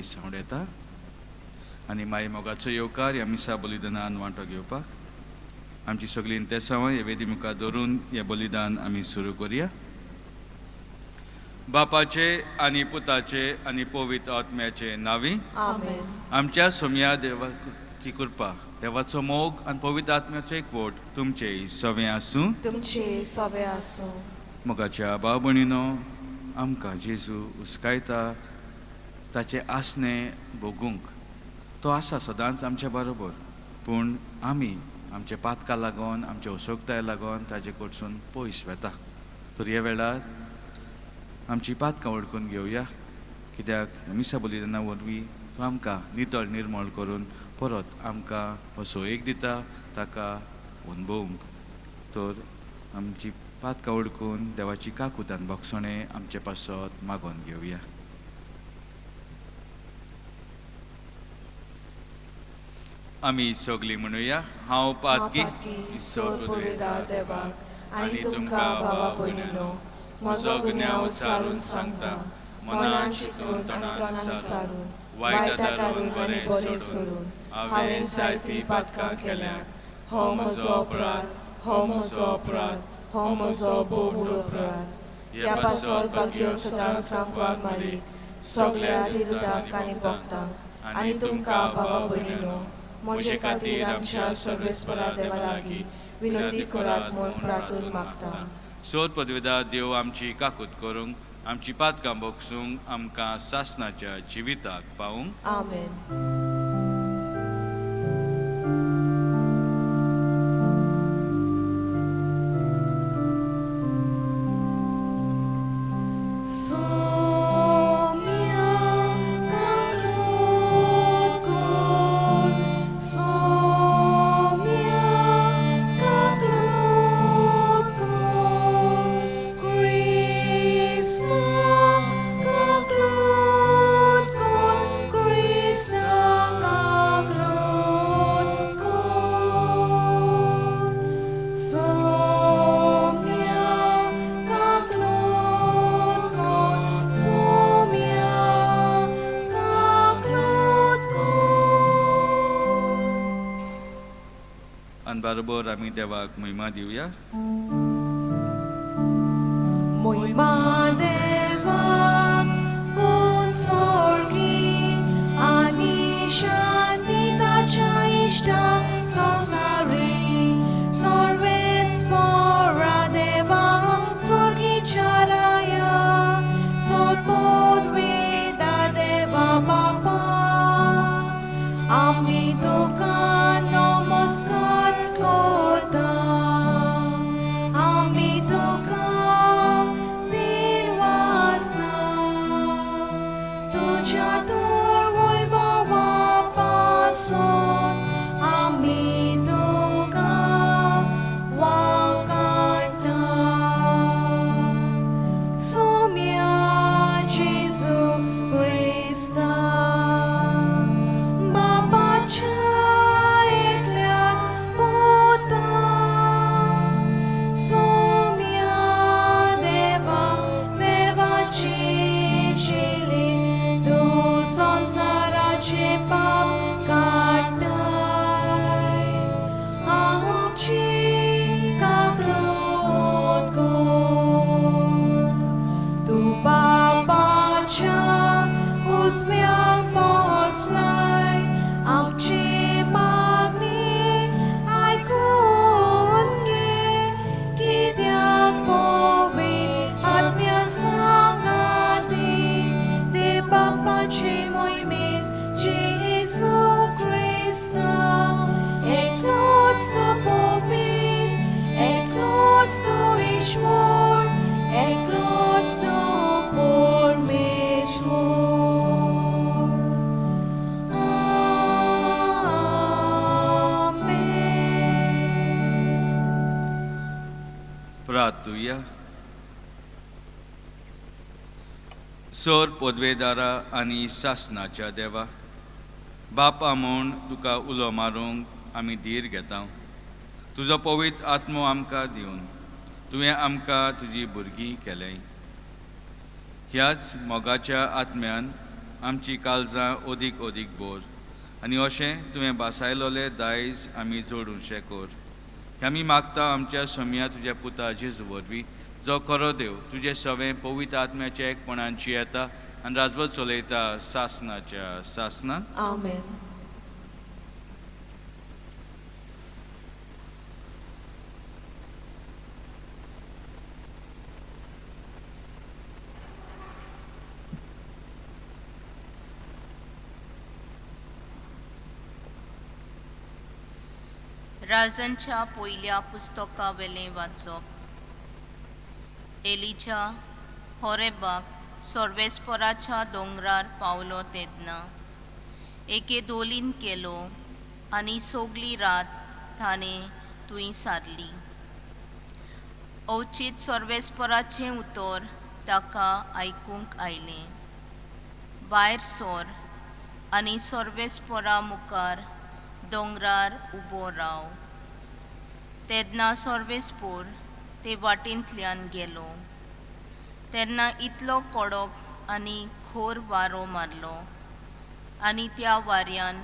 Sound येता आनी मागीर मोगाचो येवकार ह्या मिसा बलिदानान वांटो घेवपाक आमची सगळीं ते सवय हे वेदी मुखार दवरून हें बलिदान आमी सुरू करुया. बापाचे आनी पुताचे आनी पवित्र आत्म्याचे नांवी आमेन. आमच्या सोम्या देवाची कृपा देवाचो मोग आनी पवित्र आत्म्याचो एकवट तुमचे सवे आसूं. तुमचे सवे आसूं. मोगाच्या भाव भयणीनो, आमकां जेजू उस्कायता ताचे आसने भोगूंक तो आसा सदांच आमच्या बरोबर, पूण आमी आमच्या पातका लागून आमच्या उसोगताय लागून ताजे कडसून पयस वेता. तर ह्या वेळार आमची पातकां वळखून घेवया, कित्याक मिसा बलिदाना वरवीं तो आमकां नितळ निर्मळ करून परत आमकां हो सोयेक दिता ताका अणभवूंक. तर आमची पातकां वळखून देवाची काकुतान भोगसणें आमचे पासत मागोवन घेवया. आमी सगळीं म्हणुया, हांव पातकी सोरपुरेदार देवाक आनी तुमकां भावा भयणीनो, म्हजो गुन्यांव चारून सांगता, मनान चिंतून आनी तोंडान सारून, वायटा कारून आनी बरें सोडून हांवें जायतीं पातकां केल्यात. हो म्हजो अपराध, हो म्हजो अपराध, हो म्हजो बोबूड अपराध. ह्या पासत भाग्यो सदांच सांगपाक मारीक सगळ्या हिरुदांक आनी भक्तांक आनी तुमकां भावा भयणीनो, म्हजे खातीर आमच्या सर्वेस्परा देवा लागीं विनंती करात म्हूण प्रार्थून मागता. सोद पदवेदार देव आमची काकूत करूंक, आमची पातकां भोगसूंक, आमकां सासणाच्या जिविताक पावूंक. आमेन. बरोबर आमी देवाक महिमा दिवया. महिमा देवाक उत्सर्गी आनी शांती ताच्या इष्टा संसारी. सर्वेस्परा देवा स्वर्गीच्या राया, सोदपदवेदार देवा बापा, आमी तुका नमस्कार करता. आमी तुका दिनवासना तुज्या तोर वैभवा पासत आमी तुका वाकाणटा. सोम्या जेजू क्रिस्ता, बापाच्या एकल्याच पुता, सोम्या देवा देवाची चिली, तूं संसाराचे पाप काडटाय. आमची काकूत कर. तूं बापाच्या उजव्याक बसलाय. आमची मागणी आयकून घे, कित्याक पवित्र आत्म्यान सांगाती ते बापाचे मोहिमेंत जेजू क्रिस्ता. एकलोच तो पवित्र, एकलोच तो ईश्वर, एकलोच तो परमेश्वर. प्रार्थुया. सोर पदवेदारा आनी सासणाच्या देवा, बापा म्हूण तुका उलो मारूंक आमी धीर घेता. तुजो पवित्र आत्मो आमकां दिवन तुवें आमकां तुजी भुरगीं केलें. ह्याच मोगाच्या आत्म्यान आमची काळजां ओदीक ओदीक बोर आनी अशें तुवें बासायलोले दायज आमी जोडूंशे कोर. हें आमी मागता आमच्या सोम्या तुज्या पुता जेजू वरवीं, जो खरो देव तुजे सवें पवित्र आत्म्याच्या एकपणांची येता आनी राजवत चलयता सासनाच्या सासनान. आमेन. राजनच्या पयल्या पुस्तका वेलें वाचप. एलिजा होरेबाक सोर्वेस्पराच्या दोंगरार पावलो तेदना एके दोलीन केलो आनी सोगली रात ताणें थंय सारली. अवचीत सोर्वेस्पराचें उतर ताका आयकूंक आयलें. भायर सोर आनी सोर्वेस्परा मुखार दोंगरार उबो राव. तेदना सोर्वेस्पोर ते वाटेंतल्यान गेलो. तेन्ना इतलो कडक आनी खोर वारो मारलो आनी त्या वाऱ्यान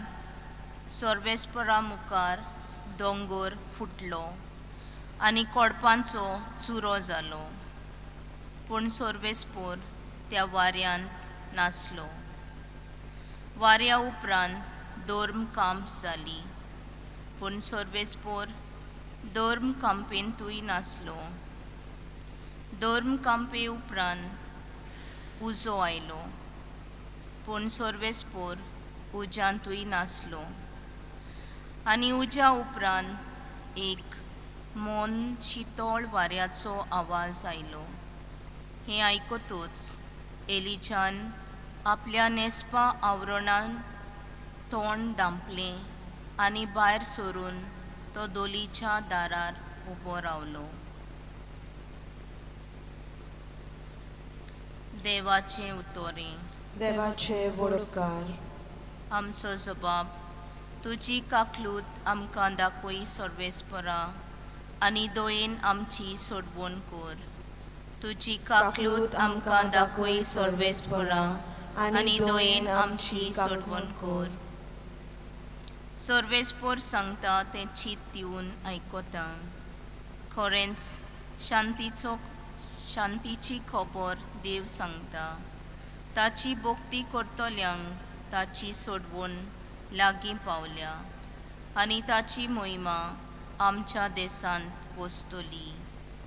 सोर्वेस्परा मुखार दोंगर फुटलो आनी कोडपांचो चुरो जालो. पूण सोर्वेस्पोर त्या वाऱ्यांत नासलो. वाऱ्या उपरांत दोर्म कांप जाली, पूण सोर्वेस्पोर दोर्म कांपेंतूय नासलो. दोर्म कांपे उपरांत उजो आयलो, पूण सोर्वेस्पोर उज्यांतूय नासलो. आनी उज्या उपरांत एक मौन शितोळ वाऱ्याचो आवाज आयलो. हें आयकतूच एलिजान आपल्या नेस्पा आवरणान तोंड धांपलें आनी भायर सरून तो दोलीच्या दारार उबो रावलो. देवाचें उतोरें. देवाचे बडकार. आमचो जबाब. तुजी काकलूत आमकां दाखय सोर्वेस्परा आनी दोयेन आमची सोडवण कोर. तुजी काकलूत आमकां दाखय सोर्वेस्परा आनी दोयेन आमची सोडवण कोर. सोर्वेस्पोर सांगता तें चीत दिवन आयकोता. खरेंच शांतीची खबर देव सांगता. ताची भोक्ती करतल्यांक ताची सोडवण लागीं पावल्या आनी ताची मोहिमा आमच्या देशांत वस्तली.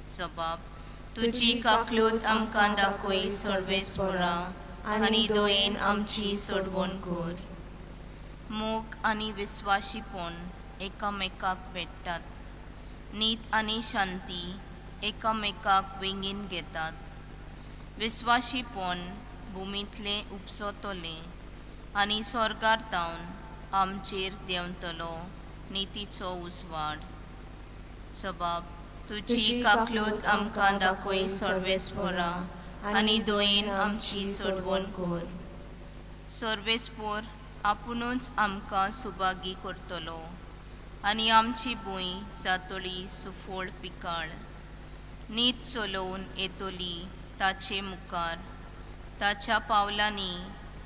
जबाब. तुजी काकलूत आमकां दाखय सोर्वेस्परा आनी दोयेन आमची सोडवण कोर. मोग आनी विस्वाशीपण एकामेकाक भेटतात. नीत आनी शांती एकामेकाक वेंगीन घेतात. विस्वाशीपण भुमींतलें उपसतलें आनी स्वर्गार तावन आमचेर देंवतलो नितीचो उजवाड. जबाब. तुजी काकलूत आमकां दाखय सोर्वेस्परा आनी दोयेन आमची सोडवण कोर. सोर्वेस्पोर आपुणूच आमकां सुभागी करतलो आनी आमची भूंय जातली सुफोळ पिकाळ. नीत चलोवन येतली ताचे मुखार. ताच्या पावलांनी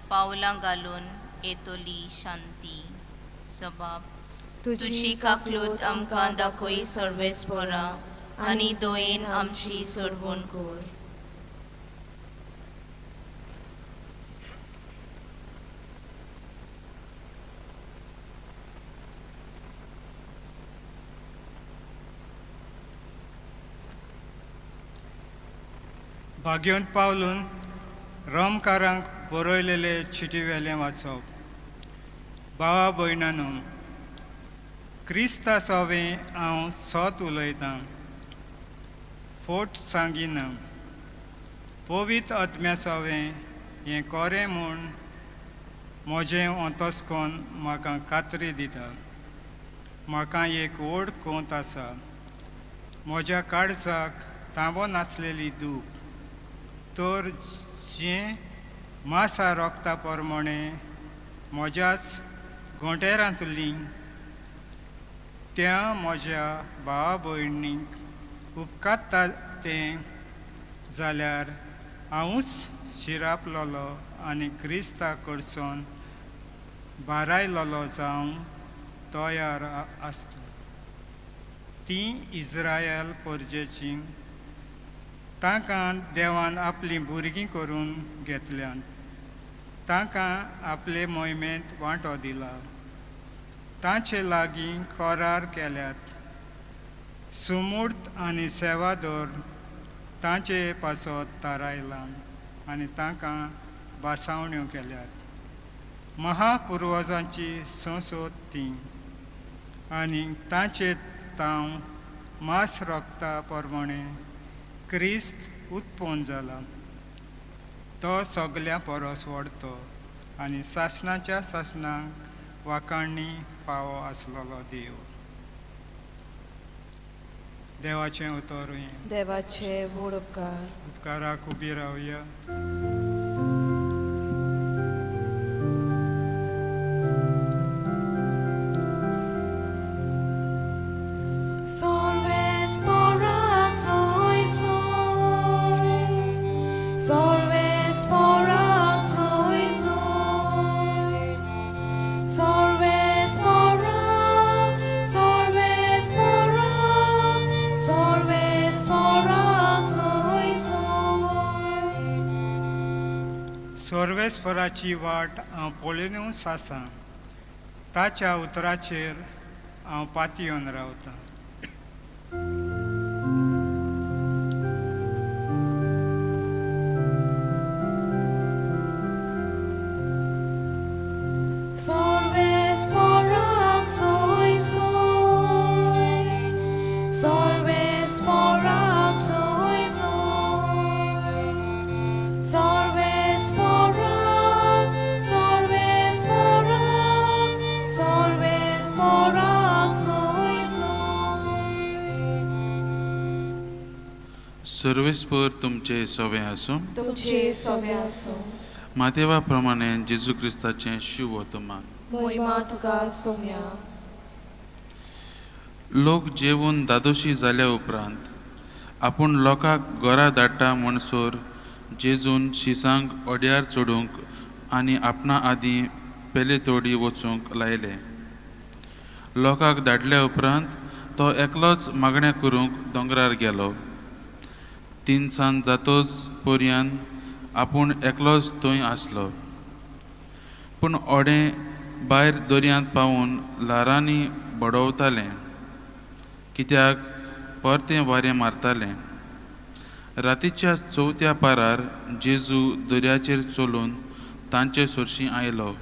पावलां घालून येतली शांती. जबाब. तुजी काकलूत आमकां दाखय सोर्वेस्परा आनी दोयेन आमची सोडवण कोर. भाग्योंत पावलून रोमकारांक बरयलेले चिटी वेलें वाचप. भावा भयणांनो, क्रिस्ता सोवें हांव सोत उलयतां, फोट सांगिना. पवित्र आत्म्या सोवें हें कोरें म्हूण म्हजें ओतोसकोन म्हाका खात्री दिता. म्हाका एक व्हड कोंत आसा. म्हज्या काळजाक तांबो नासलेली दूख. तर जें मासा रोगता प्रमाणे म्हज्याच गोंटेरांतली त्या म्हज्या भावा भयणींक उपकारता तें जाल्यार हांवूच शिरापलोलो आनी क्रिस्ता कडसून बारायलोलो जावंक तयार आसता. ती इस्रायल परजेची ताका देवान आपली भुरगीं करून घेतल्यान ताका आपले मोहिमेंत वांटो दिला. तांचे लागीं करार केल्यात. सुमूर्त आनी सेवादोर तांचे पासत थारायला आनी तांकां बासावण्यो केल्यात. महापुर्वजांची संसद ती आनी तांचे तांव मास रोगता प्रमाणे क्रिस्त उत्पन्न जाला. तो सगल्या परस व्हडतो आनी सासणाच्या सासणाक वाखाणणी फावो आसलेलो देव. देवाचें उतोरूय. देवाचे व्हड उपकार. उदकाराक उबी रावया. सर्वेस्पराची वाट हांव पळोवनूच आसां. ताच्या उतराचेर हांव पातयेवन रावतां. सर्वेस्पर तुमचे सवे आसूं. तुमचे सवे आसूं. मातेवा प्रमाणे जेजू क्रिस्ताचें शुभ वर्तमान. महिमा तुका सोम्या. लोक जेवून दादोशी जाल्या उपरांत आपूण लोकांक घरा धाडटा म्हणसर जेजून शिसांक ओड्यार चडूंक आनी आपणा आदीं पेले तोडी वचूंक लायले. लोकांक धाडल्या उपरांत तो एकलोच मागणें करूंक दोंगरार गेलो. 3 सांज जातोच पर्यान आपूण एकलोच थंय आसलो. पूण ओडें भायर दर्यांत पावून ल्हारांनी बडोवतालें, कित्याक परतें वारें मारतालें. रातीच्या 4थ्या पारार जेजू दर्याचेर चलून तांचे सुरशीं आयलो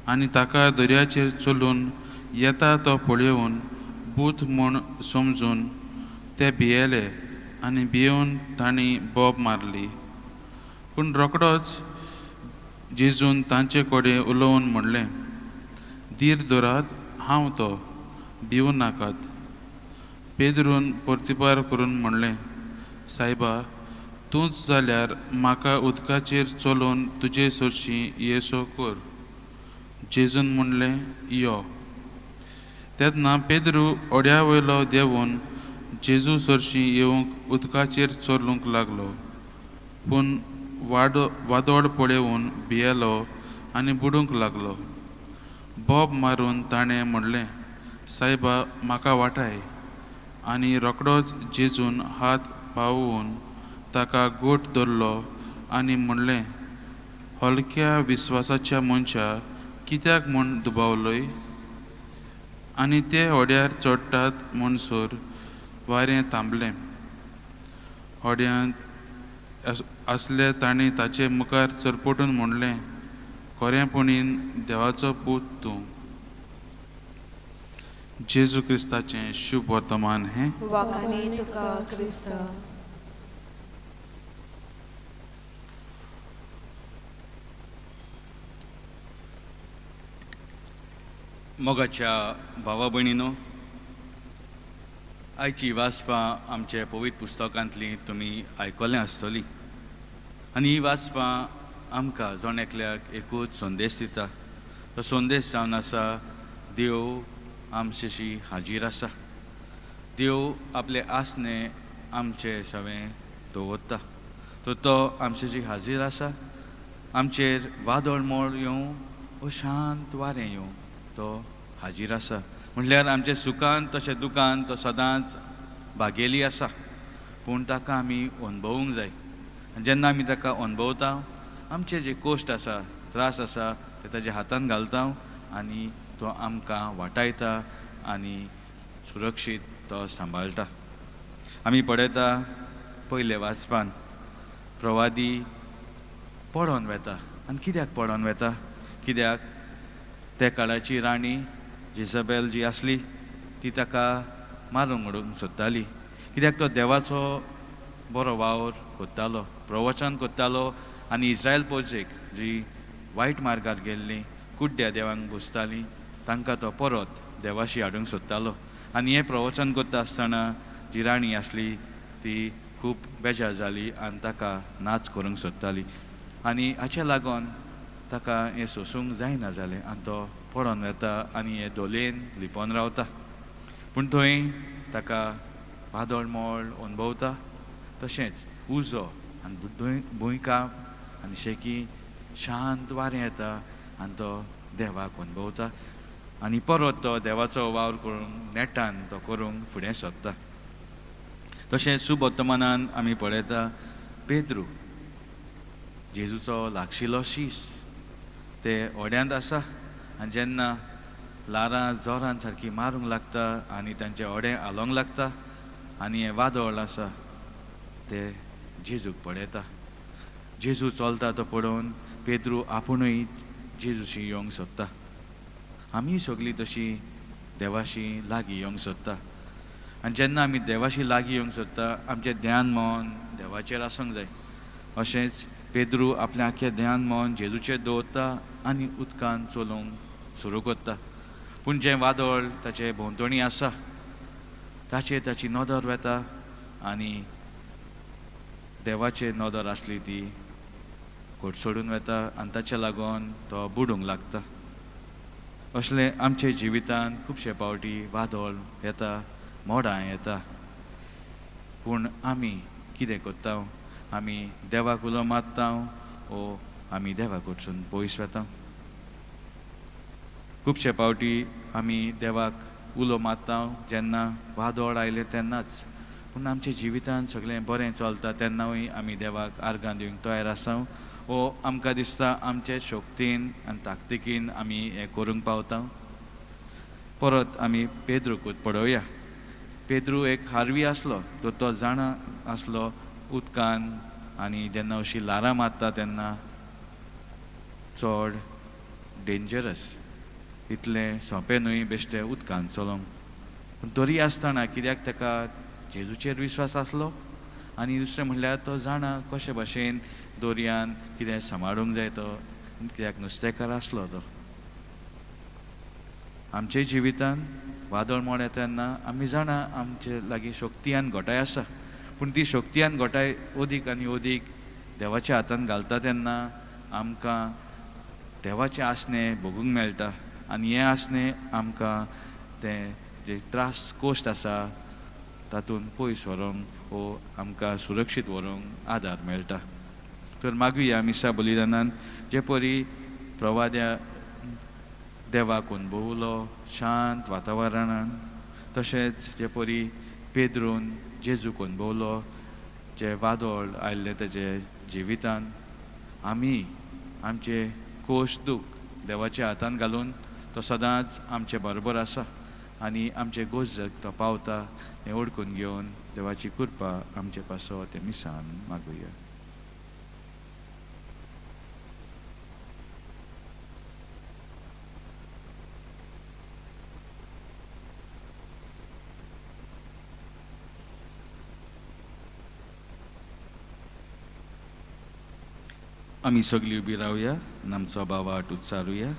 आनी ताका दर्याचेर चलून येता तो पळयोवन भूत म्हूण समजून ते भियेले आनी भियेवन तांणी बोब मारली. पूण रोखडोच जेजून तांचे कडेन उलोवन म्हणलें, धीर धरात, हांव तो, भिवू नाकात. पेद्रून परतिपार करून म्हणलें, सायबा, तूंच जाल्यार म्हाका उदकाचेर चलोवन तुजे सुरशीं येसो कर. जेजून म्हणलें, यो. तेन्ना पेद्रू ओड्या वयलो देंवून जेजू सुरशीं येवंक उदकाचेर चलूंक लागलो. पूण वादोळ पळयोवन भियेलो आनी बुडूंक लागलो. बोब मारून ताणें म्हणलें, सायबा, म्हाका वाटाय. आनी रोखडोच जेजून हात पावोवन ताका गोट धरलो आनी म्हणलें, हलक्या विस्वासाच्या मनशा, कित्याक म्हूण दुबावलोय? आनी ते ओड्यार चडटात म्हणसर वारें थांबलें. ओड्यांत आसले तांणी ताचे मुखार चरपटून म्हणलें, खरेपणीन देवाचो पूत तूं. जेजू क्रिस्ताचें शुभ वर्तमान हें. वाखाणी तुका क्रिस्ता. मोगाच्या भावा भयणीनो, आयची वाचपां आमचे पवित्र पुस्तकांतलीं तुमी आयकल्लें आसतलीं. आनी ही वाचपां आमकां जण एकल्याक एकूच संदेश दिता. तो संदेश जावन आसा, देव आमचेशी हाजीर आसा. देव आपले आसने आमचे सवें दवरता. तो आमचेशी हाजीर आसा आमचेर वादळ मोड येवं वो शांत वारें येवं तो हाजीर आसा. म्हणल्यार आमचे सुखांत तशें दुखांत तो सदांच भागेली आसा. पूण ताका आमी अणभवूंक जाय. आनी जेन्ना आमी ताका अणभवता आमचे जे कोश्ट आसा त्रास आसा ते ताच्या हातान घालता आनी तो आमकां वाटायता आनी सुरक्षीत तो सांबाळटा. आमी पळयता पयले वाचपान प्रवादी पडोन वेता. आनी कित्याक पडोन वेता? कित्याक त्या काळाची राणी जेजबेल जी आसली ती ताका मारूंक उडोवंक सोदताली. कित्याक तो देवाचो बरो वावर कोत्तालो, प्रवचन कोत्तालो आनी इस्रायल पोरचेक जी वायट मार्गार गेल्लीं कुड्ड्या देवांक बुजतालीं तांकां तो परत देवाशी हाडूंक सोदतालो. आनी हें प्रवचन करता आसतना जी राणी आसली ती खूब बेजार जाली आनी ताका नाच करूंक सोदताली. आनी हाचे लागून ताका हें सोंसूंक जायना जालें आनी तो पडोन वेता आनी हे दोलेन लिपोन रावता. पूण थंय ताका वादळ मोड अणभवता. तशेंच उजो आनी भुंयकाप आनी शेकी शांत वारें येता आनी तो देवाक अणभवता. आनी परत तो देवाचो वावर करूंक नेटान तो करूंक फुडें सरता. तशेंच शुभ वर्तमानान आमी पळयता पेद्रू जेजूचो लागशिल्लो शीश ते ओड्यांत आसा. आनी जेन्ना लारां जोरान सारकी मारूंक लागता आनी तांचें ओडें हालोंक लागता आनी हें वादळ आसा ते जेजूक पळयता. जेजू चलता तो पळोवन पेद्रू आपुणूय जेजूशी येवंक सोदता. आमी सगळीं तशीं देवाशी लागीं येवंक सोदता. आनी जेन्ना आमी देवाशी लागीं येवंक सोदता आमचें ध्यान मन देवाचेर आसूंक जाय. अशेंच पेद्रू आपलें आख्खें ध्यान मन जेजूचेर दवरता आनी उदकान चलोवंक सुरू करता. पूण जें वादळ ताचे भोंवतणी आसा ताचेर ताची नदर वेता आनी देवाचेर नदर आसली ती कोडसोडून वेता आनी ताचे लागून तो बुडूंक लागता. असलें आमचे जिवितान खुबशे फावटी वादळ येता, मोडां येता. पूण आमी कितें करता? आमी देवाक उलो मारता वो आमी देवा कडसून पयस वेता. खुबशे फावटी आमी देवाक उलो मारता जेन्ना वादळ आयलें तेन्नाच. पूण आमच्या जिवितान सगळें बरें चलता तेन्नाय आमी देवाक आर्गां दिवंक तयार आसा वो आमकां दिसता आमचे शक्तीन आनी ताकतिकीन आमी हें करूंक पावता. परत आमी पेद्रूकूच पळोवया. पेद्रू एक हारवी आसलो. तो जाणा आसलो उदकान आनी जेन्ना अशीं लारां मारता तेन्ना चड डेंजरस इतलें सोंपें न्हय बेश्टें उदकान चलोवंक. पूण तरी आसतना कित्याक ताका जेजूचेर विश्वास आसलो आनी दुसरें म्हणल्यार तो जाणा कशे भाशेन दर्यान कितें सांबाळूंक जाय तो कित्याक नुस्तेकार आसलो तो. आमचे जिवितान वादळ मोड येता तेन्ना आमी जाणा आमचे लागीं शक्ती आनी घोटाय आसा. पूण ती शक्ती आनी घोटाय ओदीक आनी ओदीक देवाच्या हातान घालता तेन्ना आमकां देवाचें आसणें भोगूंक मेळटा आनी हें आसणें आमकां तें जे त्रास कोश्ट आसा तातूंत पयस व्हरूंक वो आमकां सुरक्षीत व्हरूंक आदार मेळटा. तर मागुया मिसा बलिदानान जे परी प्रवाद्या देवाक अणभवलो शांत वातावरणान तशेंच जे परी पेद्रून जेजूक अणभवलो जे वादळ आयिल्ले तेजे जिवितान आमी आमचे कोश दूख देवाच्या हातान घालून तो सदांच आमचे बरोबर आसा आनी आमचे गोश्ट तो पावता हें ओळखून घेवन देवाची कृपा आमचे पासो ते मिसान मागुया. आमी सगळीं उबी रावया आनी आमचो बावाट उच्चारुया.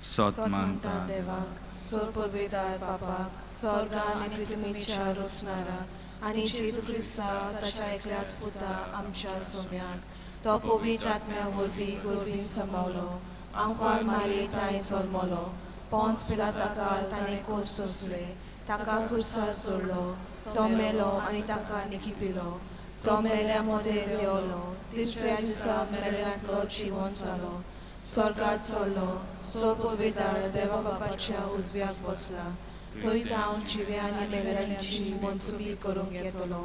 सोत मानता देवाक सोरपदवेदार बापाक स्वर्गान आनी पृथ्वीच्या रचणाराक आनी जेजू क्रिस्ता ताच्या एकल्याच पुता आमच्या सोम्याक तो पवित्र आत्म्या वरवीं गोरवीन सांबाळलो आंकवार मारी तांय जल्मलो पोंच पिलाताकाल ताणें कोस सोंसले ताका खुर्सार सोडलो तो मेलो आनी ताका निखिपिलो तो मेल्या मोदेर देंवलो तिसऱ्या दिसा मेलेल्यांतलो जिवंत जालो स्वर्गात चडलो सोपवेदार देवा बापाच्या उजव्याक बसला थंय जावन जिव्या आनी मेलेल्यांची मनसुबी करूंक येतलो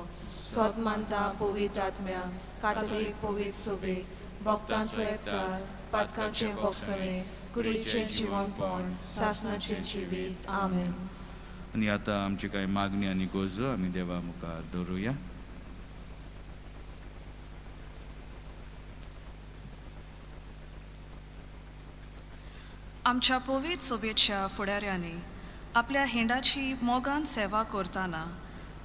सोत मानता पवित्र आत्म्या कातोलीक पवित्र सोबे भक्तांचो एकठार पातकांचे भोगसणे कुडीचें जिवणपण सासणाचें जिवीत आमेन. आनी आतां आमची कांय मागणी आनी गरजो आमी देवा मुखार दवरुया. आमच्या पवित्र सोबेच्या फुडाऱ्यांनी आपल्या हेंडाची मोगान सेवा करतना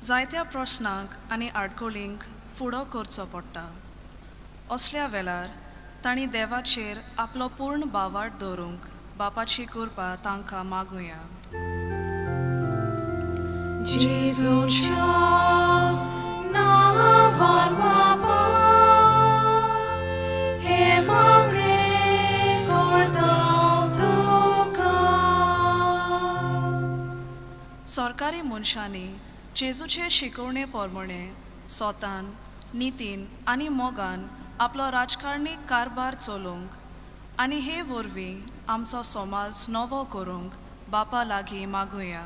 जायत्या प्रस्नांक आनी आडकोळींक फुडो करचो पडटा. असल्या वेळार तांणी देवाचेर आपलो पूर्ण बावार्थ दवरूंक बापाची कृपा तांकां मागुया. जेजूच्या नांवान बापा हे मागणे करता तुका. सरकारी मनशांनी जेजूचे शिकवणे प्रमाणे स्वतान नितीन आनी मोगान आपलो राजकारणी कारभार चलोवंक आनी हे वरवीं आमचो समाज नवो करूंक बापा लागीं मागुया.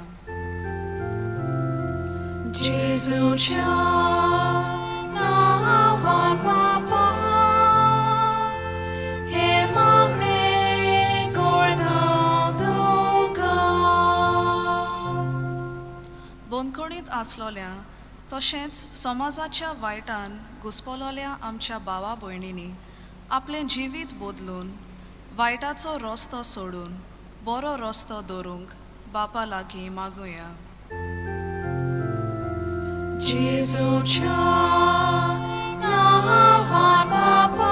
जेजूच्या नांवान बापा हे मागणे करता तुका. बंदखणींत आसलोल्या तशेंच समाजाच्या वायटान घुस्पलोल्या आमच्या भावा भयणींनी आपलें जिवीत बदलून वायटाचो रस्तो सोडून बरो रस्तो दवरूंक बापा लागीं मागुया. जेजूच्या नांवान बापा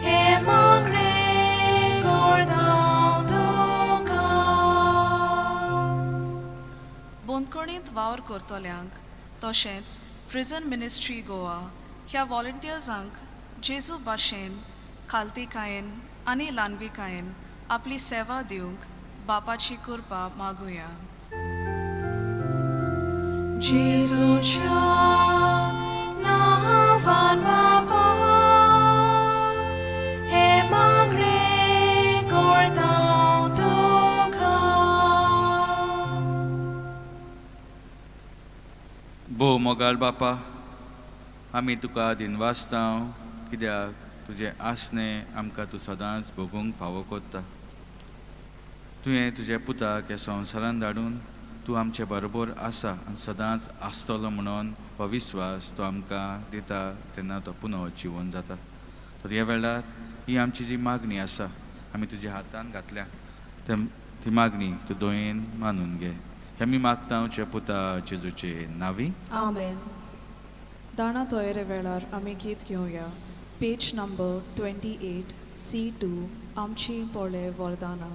हे मागणे करता तुका. बंदखणींत वावर करतल्यांक तशेंच प्रिझन मिनिस्ट्री गोवा ह्या व्हॉलंटियर्सांक जेजू भाशेन खालतीकायेन आनी ल्हानविकायेन आपली सेवा दिवंक बापाची कृपा मागुया. जेजूच्या नांवान बापा हे मागणे करता तुका. भोव मोगाळ बापा, आमी तुका दिनवासतांव कित्याक तुजें आसणें आमकां तूं सदांच भोगूंक फावो कोत्ता. तुवें तुज्या पुताक ह्या संवसारांत धाडून तूं आमचे बरोबर आसा आनी सदांच आसतलो म्हणून हो विस्वास तो आमकां दिता तेन्ना तो पुनो जिवन जाता. तर ह्या वेळार ही आमची जी मागणी आसा आमी तुज्या हातान घातल्या ती मागणी तूं दोयेन मानून घे. हे आमी मागता तुज्या पुता जेजूचे नांवी आमेन. दाणा तोयरे वेळार आमी गीत घेवया. पेज नंबर 28 C2 आमची पोळे वरदाना.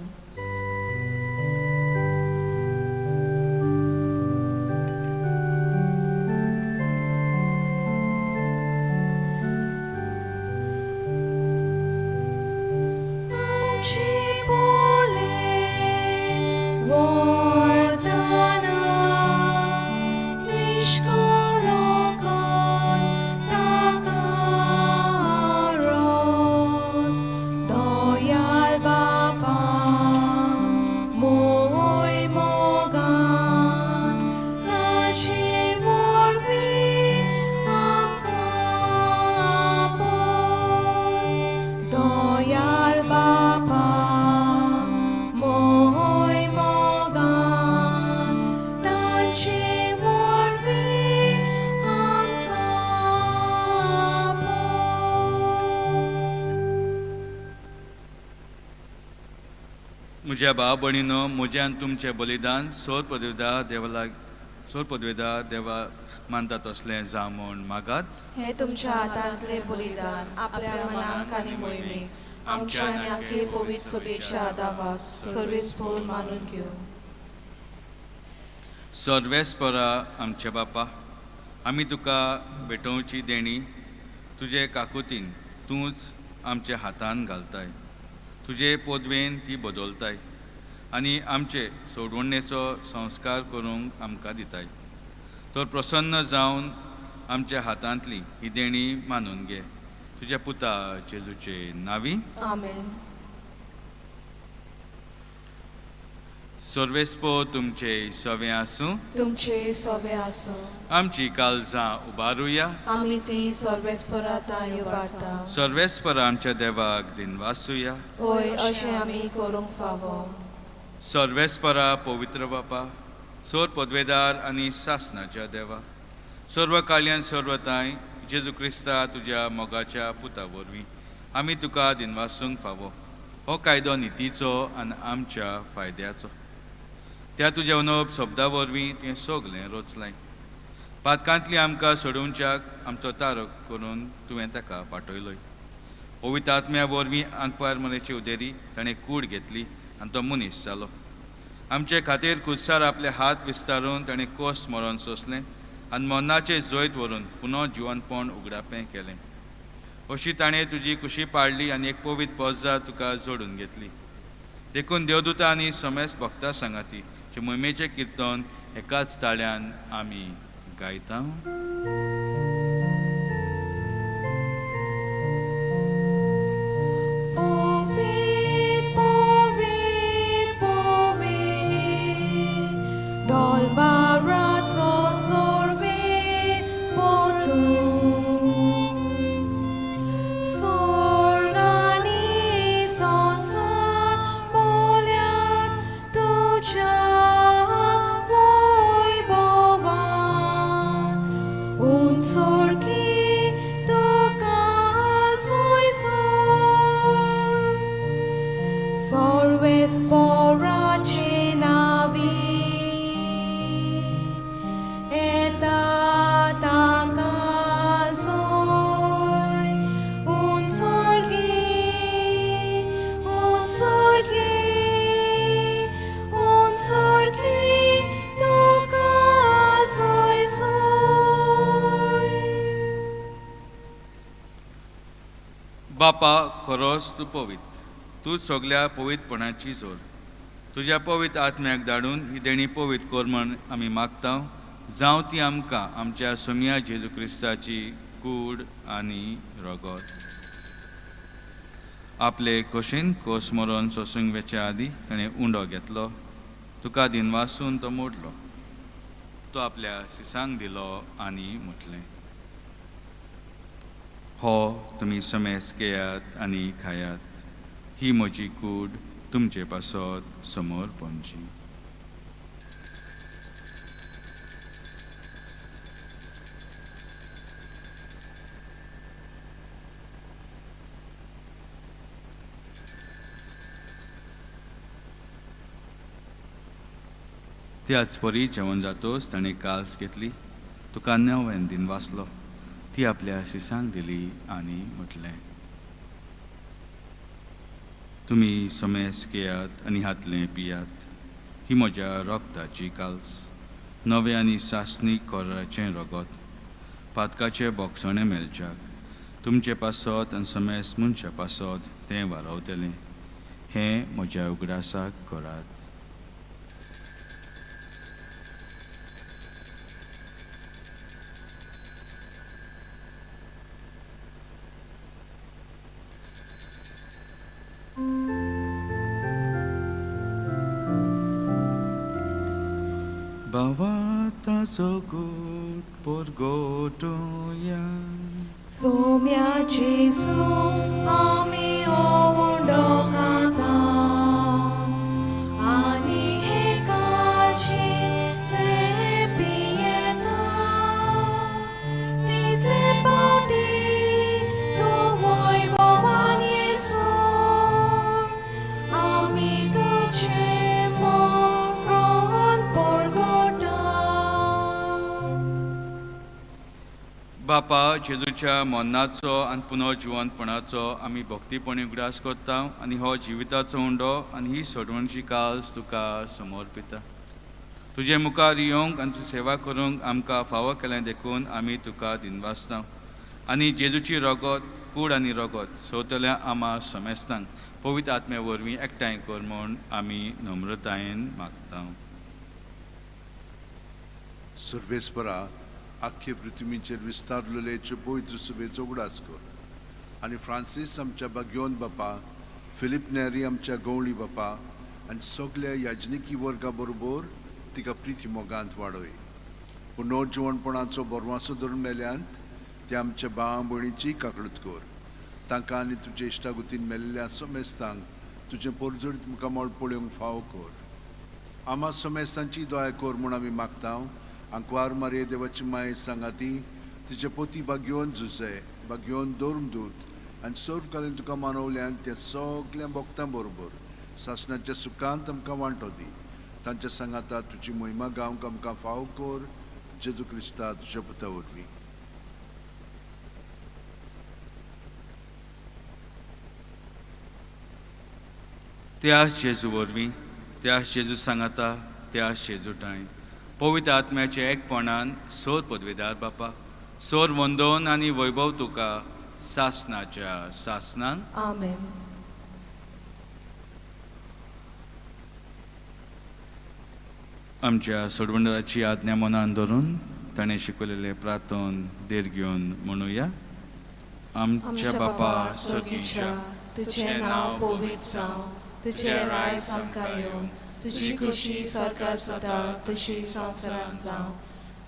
म्हज्या भाव भयणीनो, म्हज्यान तुमचें बलिदान सोर पदवेदार देवा मानता तसलें जावं म्हूण मागात. हे तुमच्या हातांतले बलिदान आपल्या मनाक आनी मोहिमेक आमच्या आनी आख्खे पवित्र सोबेच्या दावाक सर्वेस्फोर मानून घेऊ. सर्वेस्परा आमचे बापा, आमी तुका भेटोवची देणी तुजे काकुतीन तूंच आमच्या हातान घालताय. तुजे पदवेन ती बदलताय आनी आमचे सोडवणेचो संस्कार करूंक आमकां दिताय. तर प्रसन्न जावन आमच्या हातांतली ही देणी मानून घे तुझ्या पुता जेजूचे नावी. आमेन. सर्वेस्पो तुमचे सवे आसूं. तुमचे सोवे आसूं. आमची काळजां उबारुया. आमी ती सर्वेस्परांतां उबारता. सर्वेस्पर आमच्या देवाक दिनवासुया. होय, अशें आमी करूंक फावो. सर्वेस्परा पवित्र बापा, सोर पदवेदार आनी सासनाच्या देवा, सर्व काळ्यान सर्वताय जेजू क्रिस्ता तुज्या मोगाच्या पुता वरवीं आमी तुका दिनवासूंक फावो. हो कायदो नितीचो आनी आमच्या फायद्याचो. त्या तुज्या उनोप शब्दा वरवीं तें सगलें रचलें. पातकांतली आमकां सोडूंच्याक आमचो तारक करून तुवें ताका पाठयलोय. पवित्र आत्म्या वरवीं आंकवार मनयची उदेरी ताणें कूड घेतली आनी तो मनीस जालो. आमचे खातीर कुसार आपले हात विस्तारून ताणें कोस मरण सोंसलें आनी मरणाचें जैत व्हरून पुनो जिवनपण उगडापें केलें. अशी ताणें तुजी कुशी पाळली आनी एक पवित्र पोजा तुका जोडून घेतली. देखून देवदूता आनी समेस्त भक्तां सांगाती जे मोहिमेचें किर्तन एकाच ताळ्यान आमी गायता. बापा, खरोच तूं पवित्र. तूं सगल्या पवित्रपणाची जोर. तुज्या पवित्र आत्म्याक धाडून ही देणी पवित्र कर म्हण आमी मागता. जावं ती आमकां आमच्या सोम्या जेजू क्रिस्ताची कूड आनी रगत. आपले खोशेन कोस मरण सोसूंक वेच्या आदी ताणें उंडो घेतलो. तुका दिनवासून तो मोडलो. तो आपल्या शिसांक दिलो आनी म्हटलें, हो तुमी समेस्त घेयात आनी खायात. ही म्हजी कूड तुमचे पासत समोर पोंची. त्याच परी जेवण जातोच ताणें काल्स घेतली. तुका नवें दिन वाचलो. ती आपल्या शिसांक दिली आनी म्हटलें, तुमी समेस्त घेयात आनी हातलें पियात. ही म्हज्या रोगताची काल्स, नवें आनी सासणीक कोराचें रगत, पातकाचे बोगसणे मेलच्याक तुमचे पासत आनी समेस्त मनशा पासत तें वारवतलें. हें म्हज्या उगडासाक करात. Bavatazo good porgotoya. सोम्या जेजू आमी ओवंडो खाता आनी हे काळजी ते पियेता. तितले पावटी तूं वैभवान येसोर आमी तुजे मोफरोन परगोटा. बापा, जेजूच्या मरणाचो आनी पुनर्जिवनपणाचो आमी भक्तीपणी उगडास करता आनी हो जिविताचो उंडो आनी ही सोडवणची काल्स तुका समर्पिता. तुजे मुखार येवंक आनी तुजी सेवा करूंक आमकां फावो केलें देखून आमी तुका दिनवासता. आनी जेजूची रगत, कूड आनी रगत सवतल्या आमा समेस्तांक पवित्र आत्म्या वरवीं एकठांय कर म्हूण आमी नम्रतायेन मागता. सर्वेस्परा आख्खे पृथ्वीचेर विस्तारलेले पवित्र सुबेचो उगडास कर. आनी फ्रांसीस आमच्या बाग्योन बापा, फिलिप नेरी आमच्या गवळी बापा आनी सगळ्या याजनिकी वर्गा बरोबर तिका प्रिती मोगांत वाडय. पुनर्जीवणपणाचो बरवासो धरून मेल्यांत ते आमच्या भाव भयणीची काकळूत कर. तांकां आनी तुजे इश्टागुतीन मेल्ल्या सोमेस्तांक तुजें परजोडीत मुखामळ पळोवंक फाव कर. आमा सोमेस्तांची दया कर म्हूण आमी मागतांव. आंकवार मारये देवाची माय सांगाती तिचे पोती बाग्योन झुजे बाग्योन दोरमदूत आनी सर्व घालून तुका मानवल्यान त्या सगळ्या भक्तां बरोबर सासणाच्या सुखांत आमकां वांटो दी. तांच्या सांगाता तुजी महिमा गावंक आमकां फाव कर. जेजू क्रिस्ता तुज्या पुता वरवीं. त्याच जेजू वरवीं, त्याच जेजू सांगाता, त्याच जेजूटाय पवित्र आत्म्याच्या एकपणान सोर पदवेदार बापा, सोर वंदन आनी वैभव तुका सासणाच्या सासणान. आमेन. आमच्या सोडवंडराची आज्ञा मनान धरून ताणें शिकवलेले प्रार्थन देर घेवन म्हणुया. आमच्या बापा स्वर्गीच्या, तुझें नांव पवित्र जावं, तुझें रायज आमकां येवं, तुजी खुशी सरकार जाता तशी संवसारांत जावं.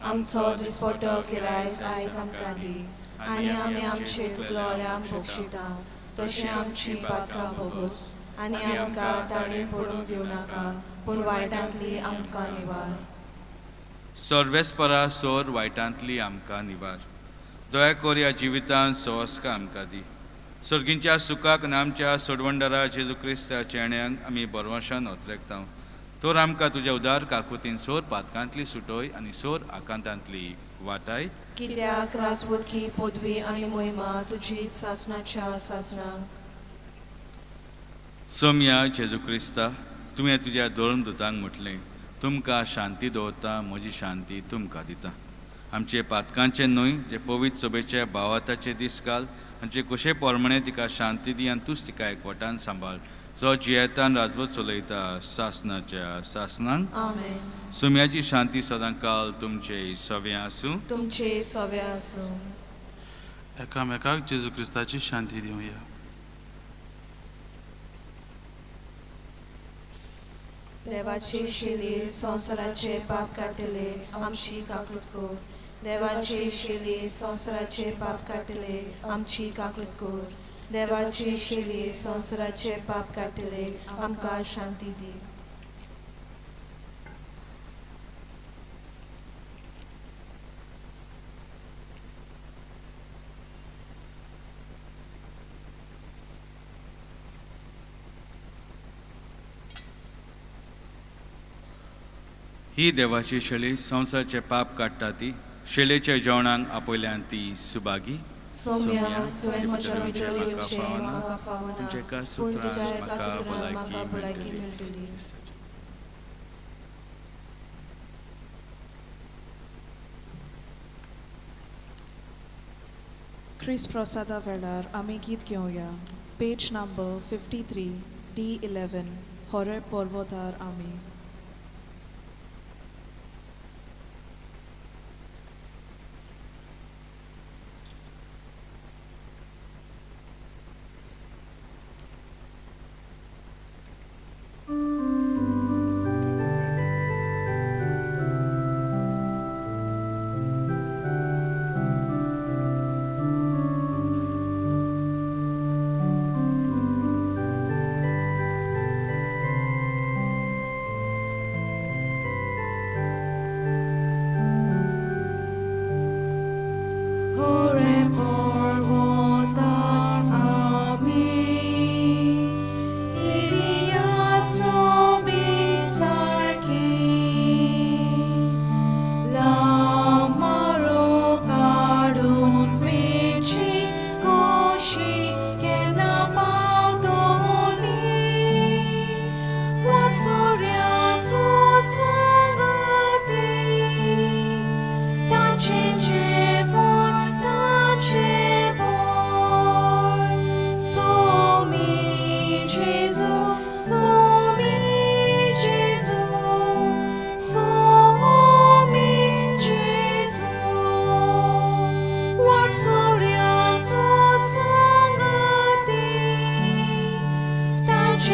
आमचो दिसपट्टो किरायज आयज आमकां दी, आनी आमी आमचे चुकलोल्यांक बक्षिता तशें आमची पातकां बोगोस, आनी आमकां ताणें पडूंक दिवं नाका, पूण वायटांतली आमकां निवार. सर्वेस्परा सोर वायटांतली आमकां निवार. दया कर ह्या जिवितांत सोवस्का आमकां दी. सर्गींच्या सुखाक आनी आमच्या सोडवंडरा जेजू क्रिस्ता चेण्याक आमी बरवशान ओतरेकतांव. तर आमकां तुज्या उदार काकुतीन सोर पातकांतली सुटोय आनी सोर आकांतांतली वाटाय. कित्याक राजवटकी पदवी आनी मोहिमा तुजी सासणाच्या सासणांक. सोम्या जेजू क्रिस्ता, तुवें तुज्या दोरमदुतांक म्हटलें, तुमकां शांती दवरता, म्हजी शांती तुमकां दिता. आमचे पातकांचे न्हय, जे पवित्र सभेच्या भावाताचे दीस घाल, आमचे कशे पोरमणे तिका शांती दी आनी तूंच तिका एकवटान सांबाळ. जो जियेतान राजवट चलयता सासणाच्या सासणांक. आमेन. सोम्याची शांती सदां काल तुमचे सव्या आसूं. तुमचे सवे आसूं. एकामेकाक जेजू क्रिस्ताची शांती दिवया. देवाचे शेली संवसाराचे पाप काटले आमची काकूत कर. देवाचे शेली संवसाराचे पाप काटले आमची काकूत कर. देवाचे शेली संवसाराचे पाप काटले आमकां शांती दी. ही देवाची शेळी संवसाराचे पाप काडटा ती. शेळेच्या जेवणाक आपयल्यान ती सुभागी. सोम्या तुवें म्हज्या भितर येवचें पावना, म्हाका फावना, तुज्या एका पूण सुत्रान तुज्या एका म्हाका सुत्रान म्हाका भलायकी भलायकी मेळटली. मेळटली. ख्रिस्त प्रसादा वेळार आमी गीत घेवया. पेज नंबर 53 D11 होरे पर्वतार आमी.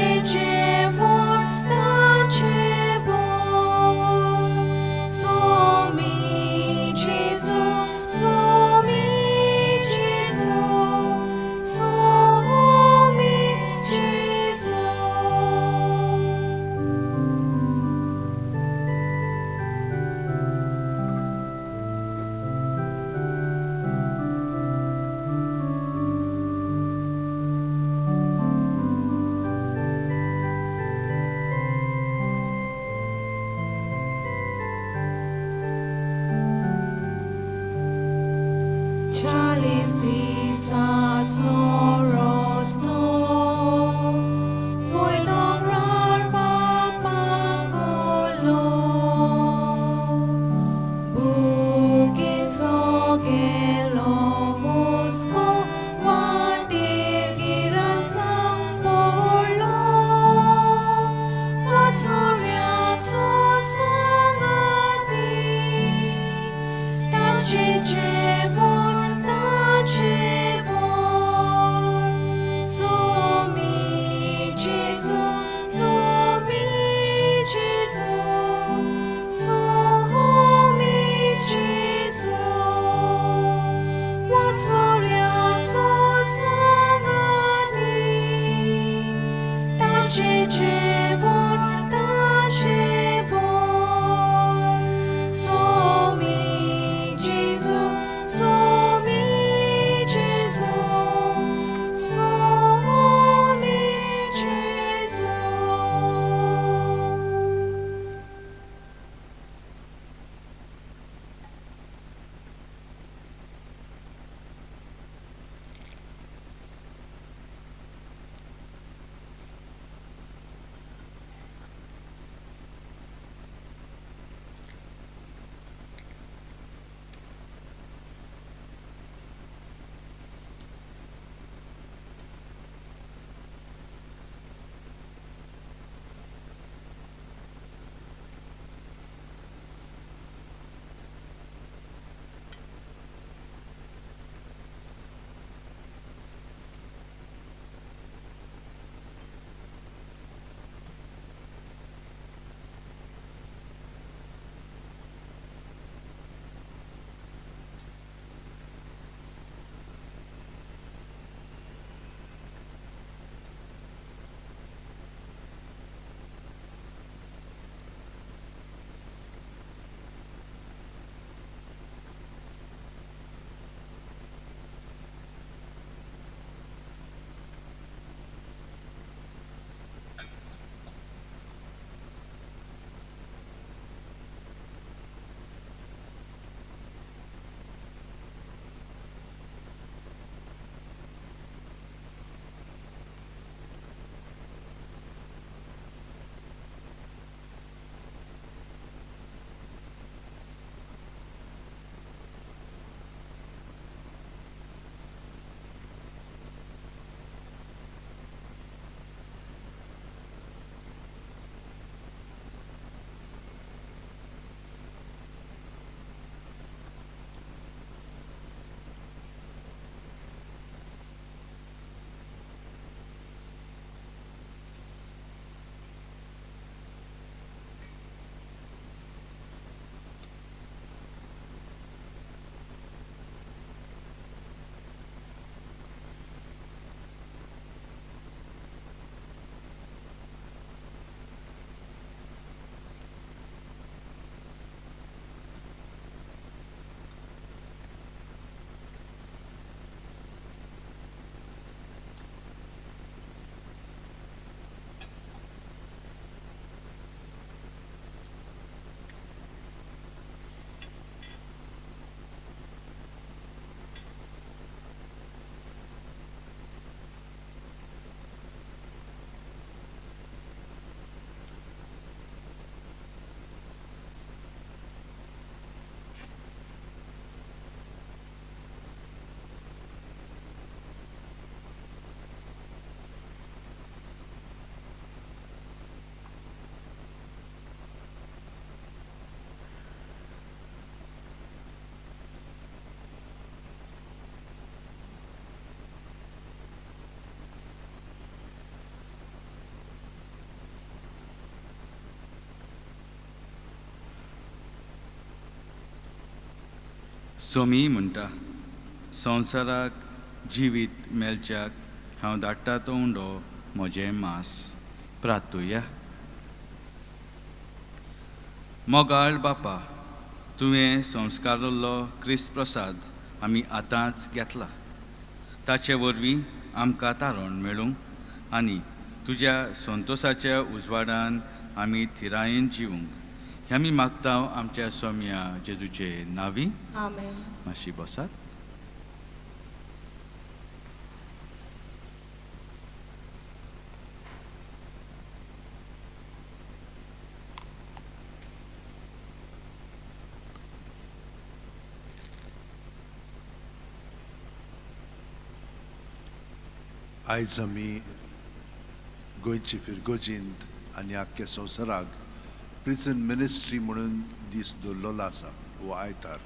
ताचे जेवण ताचे बोल सोमी जेजू सोमी जेजू सोमी जेजू Chalice disato rosto Voi dongrar papangolo Bukit sogelo musko Wadir girasam polo Watoria totsongati Tache jevon tache bon Somi Jesu Somi Jesu Somi Jesu Watoria totsongati Tache jevon tache bon Somi Jesu Somi Jesu Somi Jesu Somi म्हणटा संवसाराक जिवीत मेलच्याक हांव धाडटा तो undo म्हजें मांस. प्रार्थुया. मोगाळ बापा, तुवें संस्कारिल्लो क्रिस्त प्रसाद आमी आतांच घेतला. ताचे वरवीं आमकां तारण मेळूंक आनी तुज्या संतोशाच्या उजवाडान आमी थिरायेन जिवंक हें आमी मागता आमच्या सोम्या जेजूचे नांवी. आमेन. मातशी बसात. आयज आमी गोंयची फिरगोजींत आनी आख्ख्या संवसाराक प्रिझन मिनिस्ट्री म्हणून दीस दवरलेलो आसा हो आयतार.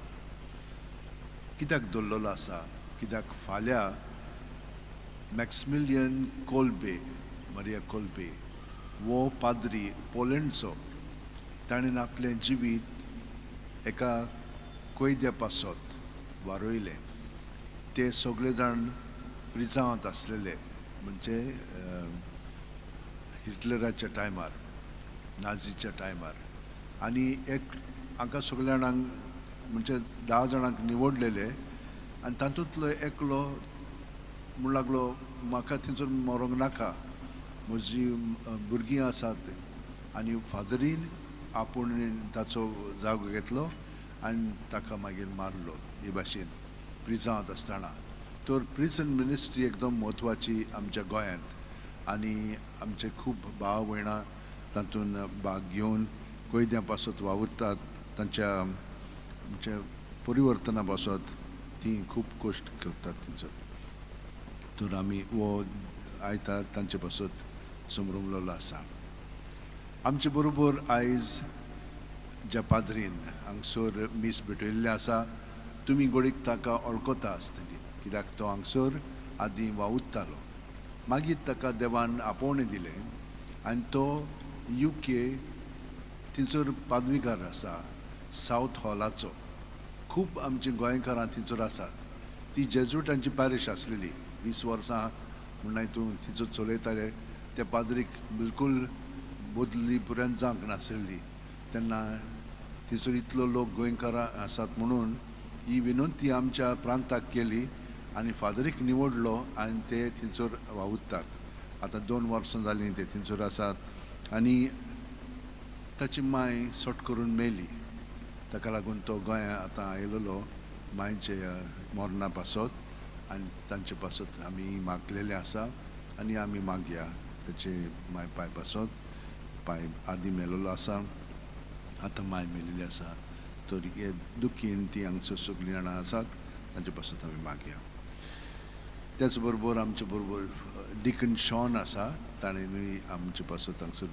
कित्याक दवरलेलो आसा? कित्याक फाल्यां मॅक्सिमिलियन कोल्बे, मारिया कोल्बे वो पाद्री पोलंडचो, ताणें आपलें जिवीत एका कैद्या पासत वारोयलें. ते सगळे जाण प्रिझांत आसलेले, म्हणजे हिटलराच्या टायमार, नाझीच्या टायमार. आनी एक हांकां सगळ्या जाणांक म्हणजे 10 जाणांक निवडलेले आनी तातूंतलो एकलो म्हणूं लागलो म्हाका थंयसर मरोंक नाका, म्हजीं भुरगीं आसात. आनी फादरीन आपूण ताचो जागो घेतलो आनी ताका मागीर मारलो. हे भाशेन प्रिझांत आसतना. तर प्रिझन मिनिस्ट्री एकदम म्हत्वाची आमच्या गोंयांत आनी आमचे खूब भाव भयणां तातूंत भाग घेवन कैद्यां पासत वावुरतात. तांच्या म्हणजे परिवर्तना पासत ती खूब कश्ट करतात थंयसर. तर आमी हो आयतार तांचे पासत समरुमलेलो आसा. आमचे बरोबर आयज ज्या पाद्रीन हांगसर मीस भेटयल्ले आसा, तुमी गोडीक ताका वळखता आसतली, कित्याक तो हांगसर आदीं वावुरतालो. मागीर ताका देवान आपोवणें दिलें आनी तो UK थंयसर पादवीकार आसा सावथ हॉलाचो. खूब आमची गोंयकारां थंयसर आसात. ती जेजुटांची पॅरिश आसलेली 20 वर्सां म्हण हितून थंयसर चलयताले. त्या पाद्रीक बिलकूल बदली पुरान जावंक नासली. तेन्ना थंयसर इतलो लोक गोंयकारां आसात म्हणून ही विनंती आमच्या प्रांताक केली आनी फादरीक निवडलो आनी ते थंयसर वावुरतात. आतां 2 वर्सां जालीं ते थंयसर आसात. आनी ताची माय सट करून मेली. ताका लागून तो गोंया आतां आयलेलो मायचे मरणा पासत आनी तांचे पासत आमी मागलेले आसा आनी आमी मागया. ताचे माय पांय पासत, पांय आदीं मेलेलो आसा, आतां माय मेलेली आसा. तर हे दुखीन ती हांगसर सगळीं जाणां आसात, तांचे पासत आमी मागया. त्याच बरोबर आमचे बरोबर डिकन शॉन आसा, ताणेंय आमचे पासत हांगसर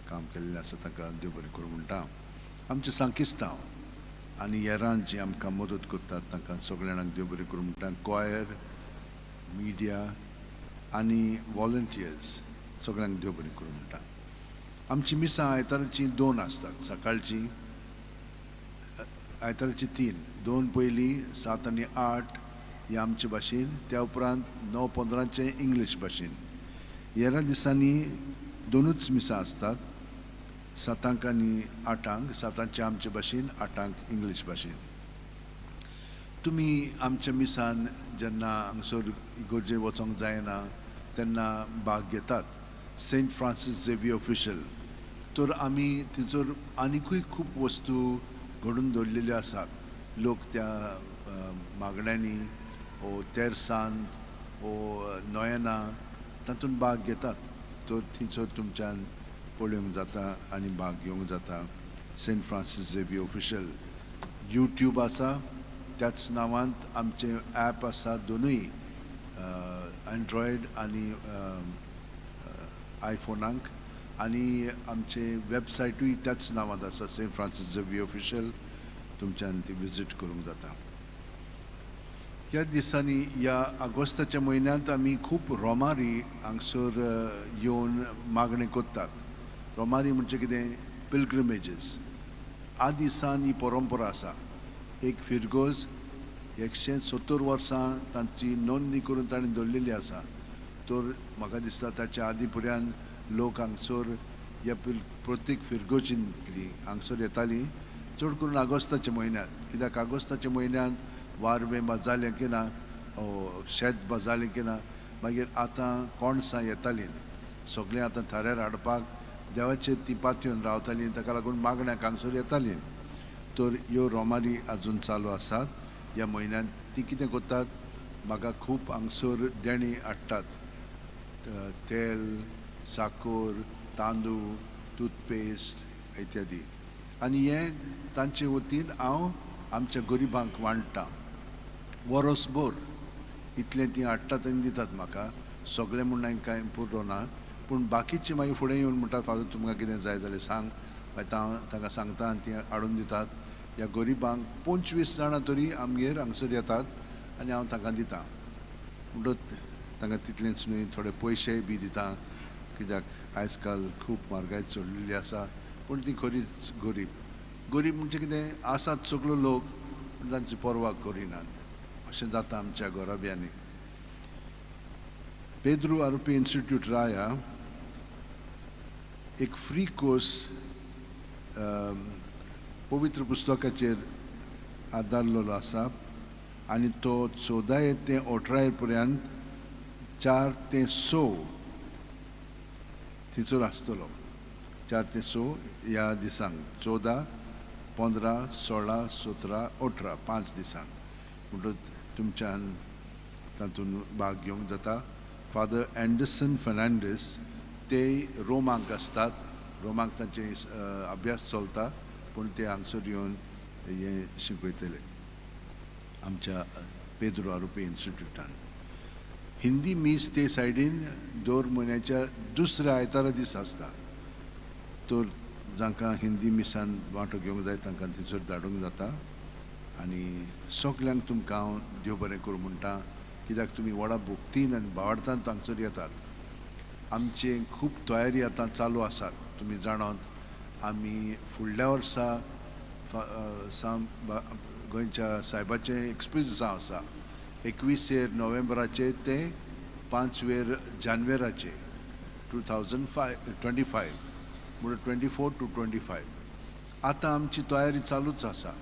काम केल्लें आसा. ताका देव बरें करूं म्हणटा. आमचे सांकिस्तांव आनी हेरां जीं आमकां मदत करतात तांकां सगळ्या जाणांक देव बरें करूं म्हणटा. कॉयर, मिडिया आनी वॉलंटियर्स सगळ्यांक देव बरें करूं म्हणटा. आमची मिसां आयताराची 2 आसतात. सकाळची आयताराची 3, 2 पयलीं 7 आनी 8 ही आमचे भाशेन, त्या उपरांत 9:15 इंग्लीश भाशेन. हेरां दिसांनी 2च मिसां आसतात, 7 आनी 8. 7 आमचे भाशेन, 8 इंग्लीश भाशेन. तुमी आमच्या मिसान जेन्ना हांगसर इगोर्जेर वचोंक जायना तेन्ना भाग घेतात. Saint Francis Xavier official. तर आमी थंयसर आनिकूय खूब वस्तू घडून दवरलेल्यो आसात. लोक त्या मागण्यांनी ओ तेरसांत ओ नोयना तातूंत भाग घेतात. तर थंयसर तुमच्यान पळोवंक जाता आनी भाग घेवंक जाता. Saint Francis Xavier official YouTube आसा, त्याच नांवांत आमचे ॲप आसा. दोनूय एंड्रॉयड आनी आयफोनाक. आनी आमचे वेबसायटूय त्याच नांवांत आसा, सेंट फ्रांसीस झेवियर ऑफिशियल. तुमच्यान ती विजीट करूंक जाता. ह्या दिसांनी ह्या ऑगस्टाच्या म्हयन्यांत आमी खूब रोमारी हांगसर येवन मागणी करतात. रोमारी म्हणजे कितें? पिलग्रिमेजीस. आदी सावन ही परंपरा आसा. एक फिरगोज 170 वर्सां तांची नोंदणी करून ताणें दवरलेली आसा. तर म्हाका दिसता ताच्या आदी पर्यान लोक हांगसर ह्या प्रत्येक फिरगोजींतली हांगसर येतालीं, चड करून आगोस्ताच्या म्हयन्यांत. कित्याक आगोस्ताच्या म्हयन्यांत वार बा जालें की ना, शेत बा जालें की ना, मागीर आतां कोणसां येतालीं, सगळें आतां थऱ्यार हाडपाक देवाचेर ती पातयेवन रावतालीं, ताका लागून मागण्यांक हांगसर येतालीं. तर ह्यो रोमारी आजून चालू आसात ह्या म्हयन्यांत. ती कितें करतात, म्हाका खूब हांगसर देणी हाडटात, तेल, साकर, तांदूळ, टूथपेस्ट इत्यादी. आनी हे तांचे वतीन हांव आमच्या गरिबांक वांट्टा. वरोसभर इतलें ती हाडटात आनी दितात म्हाका. सगळें म्हूण हांवें कांय पुरो ना, पूण बाकीचे मागीर फुडें येवन म्हणटात, फादर तुमकां कितें जाय जाल्यार सांग, मागीर हांव तांकां सांगता आनी ती हाडून दितात. ह्या गरिबांक 25 जाणां तरी आमगेर हांगसर येतात आनी हांव तांकां दितां. म्हणटच तांकां तितलेंच न्हय, थोडे पयशेय बी दिता, कित्याक आयज काल खूब म्हारगाय चडलेली आसा. पूण ती खरीच गरीब म्हणजे कितें, आसात सगळो लोक पूण तांची पर्वा करिनात. अशें जाता आमच्या गोराब्यांनी. पेद्रू आरोपी इन्स्टिट्यूट राया एक फ्री कोर्स पवित्र पुस्तकाचेर आदारलेलो आसा आनी तो 14 ते 18 पर्यंत 4 ते 6 थंयसर आसतलो. 4 ते 6 ह्या दिसांक, 14, 15, 16, 17, 18 5 दिसांक. म्हणटच तुमच्यान तातूंत भाग घेवंक जाता. फादर एंडरसन फर्नांडीस ते रोमांक आसतात, रोमांक तांचे अभ्यास चलता, पूण ते हांगसर येवन हे शिकयतले आमच्या पेद्रू आरोपी इन्स्टिट्यूटान. हिंदी मीस ते सायडीन दर म्हयन्याच्या दुसऱ्या आयतारा दीस आसता. तर जांकां हिंदी मिसान वांटो घेवंक जाय तांकां थंयसर धाडूंक जाता. आनी सगल्यांक तुमकां हांव देव बरें करूं म्हणटा, कित्याक तुमी व्हडा भक्तीन आनी भावार्थान हांगसर येतात. आमचे खूब तयारी आतां चालू आसात. तुमी जाणात, आमी फुडल्या वर्सा गोंयच्या सायबाचें एक्सप्रेसांव आसा 21 नोव्हेंबराचे ते 5 जानेवाराचे 2025, म्हणून 24 to 25. आतां आमची तयारी चालूच आसा.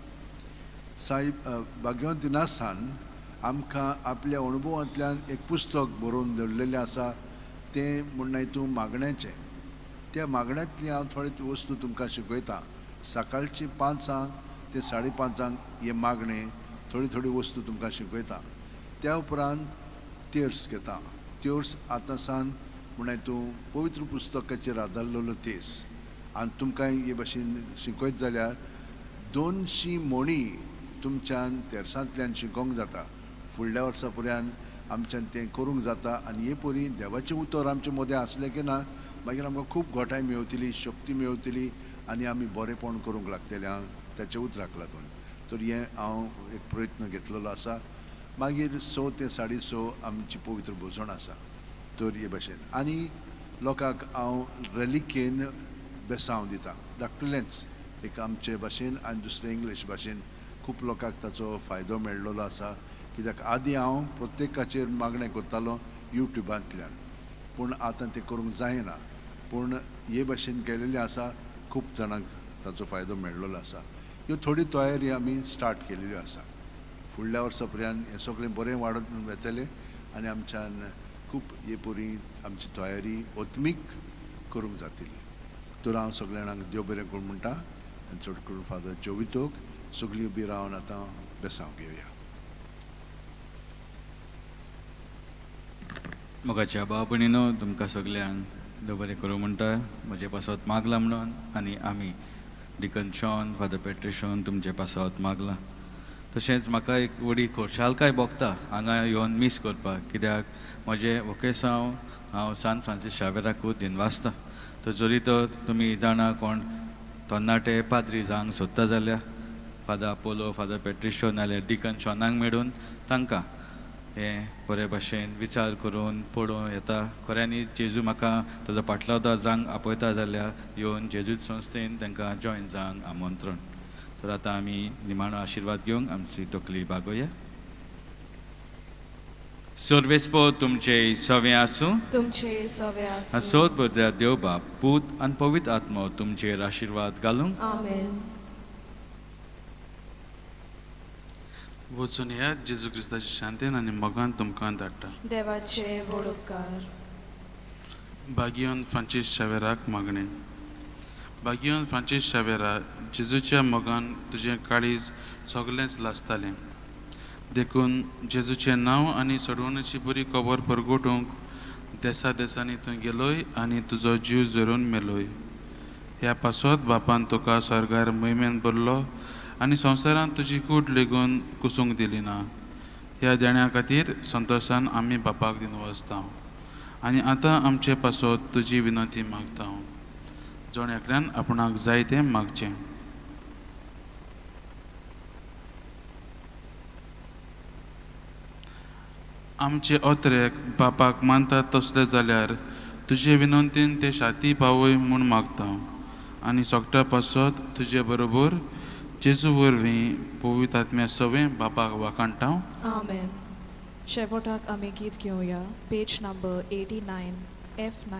सायब भगवंतिनासान आमकां आपल्या अणभवांतल्यान एक पुस्तक बरोवन दवरलेलें आसा, तें म्हणून हितून मागण्याचें. त्या मागण्यांतली हांव थोडे वस्तू तुमकां शिकयतां. सकाळची 5 ते 5:30 हे मागणे थोडी वस्तू तुमकां शिकयतां. त्या उपरांत तेर्स घेता. तेर्स आतां सान म्हण हितून पवित्र पुस्तकाचेर आदारलेलो तेस. आनी तुमकां हे भाशेन शिकयत जाल्यार 200 म्हणी तुमच्यान तेर्सांतल्यान शिकोवंक जाता. फुडल्या वर्सा पर्यंत आमच्यान तें करूंक जाता. आनी हे परी देवाचें उतर आमचे मदें आसलें की ना, मागीर आमकां खूब घोटाय मेळटली, शक्ती मेळटली आनी आमी बरेंपण करूंक लागतले त्याच्या उतराक लागून. तर हें हांव एक प्रयत्न घेतलेलो आसा. मागीर 6 ते 6:30 आमची पवित्र भोजन आसा. तर हे भाशेन आनी लोकांक हांव रेलिकेन बेसांव दिता, धाकटुलेंच एक आमचे भाशेन आनी दुसरे इंग्लीश भाशेन. खूब लोकांक ताचो फायदो मेळ्ळेलो आसा. कित्याक आदीं हांव प्रत्येकाचेर मागणें करतालो यूट्यूबांतल्यान, पूण आतां तें करूंक जायना. पूण हे भाशेन केलेलें आसा. खूब जाणांक ताचो फायदो मेळ्ळेलो आसा. ह्यो थोडी तयारी आमी स्टार्ट केलेल्यो आसा. फुडल्या वर्सा पर्यंत हें सगळें बरें वाडत वेतलें आनी आमच्यान खूब हे परी आमची तयारी ओत्मीक करूंक जातली. तर हांव सगळ्या जाणांक देव बरें करूं म्हणटा. आनी चड करून फादर जोवितोक सगळीं उबी रावन आतां बेसांव घेवया. मोगाच्या भाव भयणीनो, तुमकां सगल्यांक देव बरें करूं म्हणटा. म्हजे पासत मागला म्हणून आनी आमी डिकन शॉन, फादर पेट्रिशॉन तुमचे पासत मागला. तशेंच म्हाका एक व्हडी खोशालकाय भोगता हांगा येवन मीस करपाक. कित्याक म्हजें वोकेसांव हांव सान फ्रांसीस शावेराकूच दिनवासता. तर जरी तर तुमी जाणा कोण तरणाटे पाद्री जावंक सोदता जाल्यार फादर आपोलो, फादर पेट्रिशो नाल्यार डिकन शॉनाक मेळून तांकां हें बरे भाशेन विचार करून पळोवं येता. खऱ्यांनी जेजू म्हाका ताजो फाटलावदार जावंक आपयता जाल्यार येवन जेजूत संस्थेन तांकां जॉयन जावंक आमंत्रण. तर आतां आमी निमाणो आशिर्वाद घेवंक आमची तकली बागोवया. सोर्वेस्पो तुमचे सवे आसूं तुमचे सवे आसूं सोद बद्या देव बाप पूत आनी पवित्र आत्मो तुमचेर आशिर्वाद घालूं आमेन वचून या जेजू क्रिस्ताची शांतीन आनी मोगान तुमकां धाडटा देवाचे व्हड उपकार भाग्यवन फ्रांसीस शावेराक मागणें भाग्यवन फ्रांसीस शावेरा जेजूच्या मोगान तुजें काळीज सगळेंच लासतालें देखून जेजूचें नांव आनी सोडवणुची बरी खबर परगटूंक देसा देसांनी तूं गेलोय आनी तुजो जीव जरून मेलोय ह्या पासत बापान तुका स्वर्गार मोहिमेन भरलो आनी संवसारान तुजी कूड लेगून कुसूंक दिली ना ह्या देण्या खातीर संतोशान आमी बापाक दिवन वचता आनी आतां आमचे पासत तुजी विनंती मागता जोण आपणाक जाय तें मागचें आमचे ओत्रेक बापाक मानतात तसले जाल्यार तुजे विनंतीन ते शाती पावय म्हूण मागता आनी सोगटा पासत तुजे बरोबर जेजू वरवीं पवित्र आत्म्या सवें बापाक वाखाणटा आमेन शेवटाक आमी गीत घेवया पेज नंबर 89 F9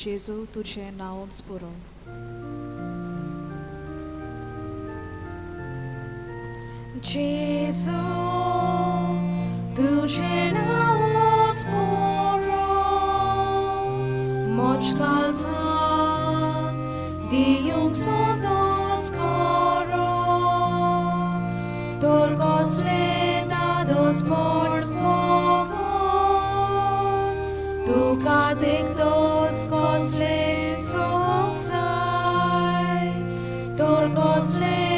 जेजू तुझे नांव स्पुरो जेजू तुझे नांव स्पुरो मोचकालचा दिवंक सोदोस करो Torgosle dados por poco, tu cadictos gosle subsai, Torgosle